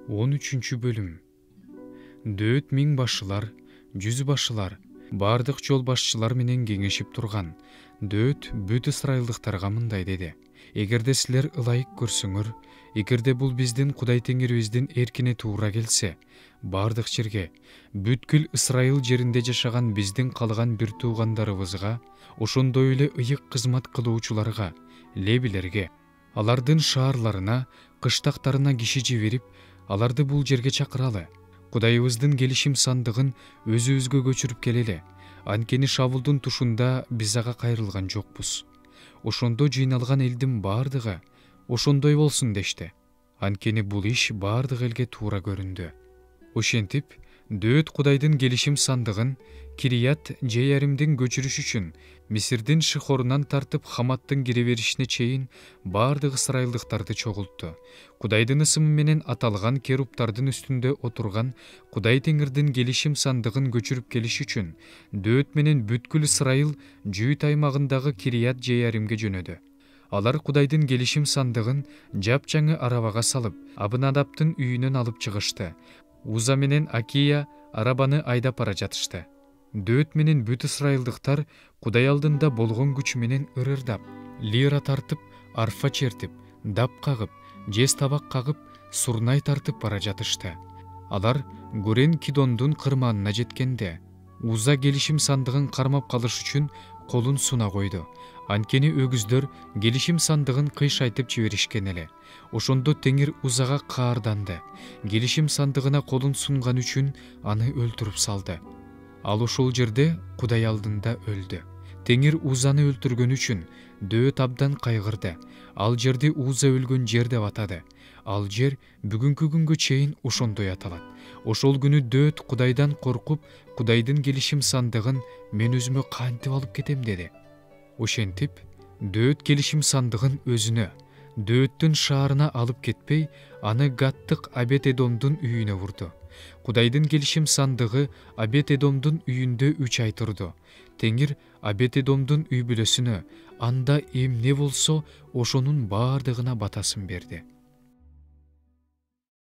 13 бөлүм. Дөөт миң башчылар, жүз башчылар, бардык жол башчылар менен кеңешип турган. Дөөт бүт ысрайылдыктарга мындай деди: эгерде силер ылайык көрсөңөр, эгерде бул биздин Кудай Теңирибиздин эркине туура келсе, бардык жерге, бүткүл Ысрайыл жеринде жашаган биздин калган бир туугандарыбызга, ошондой эле ыйык кызмат кылуучуларга, лебилерге, алардын шаарларына, кыштактарына киши жиберип, аларды бул жерге чакыралы. Кудайыбыздын келишим сандыгын өзүбүзгө көчүрүп келели. Анткени Шавулдун тушунда биз ага кайрылган жокпуз. Ошондо жыйналган элдин бардыгы ошондой болсун дешти. Анткени бул иш бардык элге туура көрүндү. Ошентип, Дөөт Кудайдын келишим сандыгын Кирият Жеяримдин көчүрүш үчүн Мисирдин Шихорунан тартып Хаматтын кире беришине чейин бардык ысрайылдыктарды чогултту. Кудайдын ысымы менен аталган керуптардын үстүндө отурган Кудай Теңирдин келишим сандыгын көчүрүп келиш үчүн Дөөт менен бүткүл Ысрайыл Жүйүт аймагындагы Кирият Жеяримге жөнөдү. Алар Кудайдын келишим сандыгын жапжаңы арабага салып, Абынадаптын үйүнөн алып чыгышты. Уза менен Акия арабаны айдап бара жатышты. Дөөт менен бүт ысрайылдыктар Кудай алдында болгон күч менен ырырдап, лира тартып, арфа чертип, дап кагып, жез табак кагып, сурнай тартып бара жатышты. Алар Гурен Кидондун кырманына жеткенде, Уза келишим сандыгын кармап калыш үчүн колун суна койду. Анткени өгүздөр келишим сандыгын кыйшайтып жиберишкен эле. Ошондо Теңир Узага каарданды. Келишим сандыгына колун сунган үчүн аны өлтүрүп салды. Ал ошол жерде Кудай алдында өлдү. Теңир Узаны өлтүргөн үчүн Дөөт абдан кайгырды. Ал жерди Уза өлгөн жер деп атады. Ал жер бүгүнкү күнгө чейин ошондой аталат. Ошол күнү Дөөт Кудайдан коркуп, Кудайдын келишим сандыгын мен өзүмө кантип алып кетем деди. Ошентип, Дөөт келишим сандыгын өзүнө, Дөөттүн шаарына алып кетпей, аны Гаттык Обед-Эдомдун үйүнө бурду. Кудайдын келишим сандыгы Обед-Эдомдун үйүндө 3 ай турду. Теңир Обед-Эдомдун үй бүлөсүнө анда эмне болсо ошонун бардыгына батасын берди.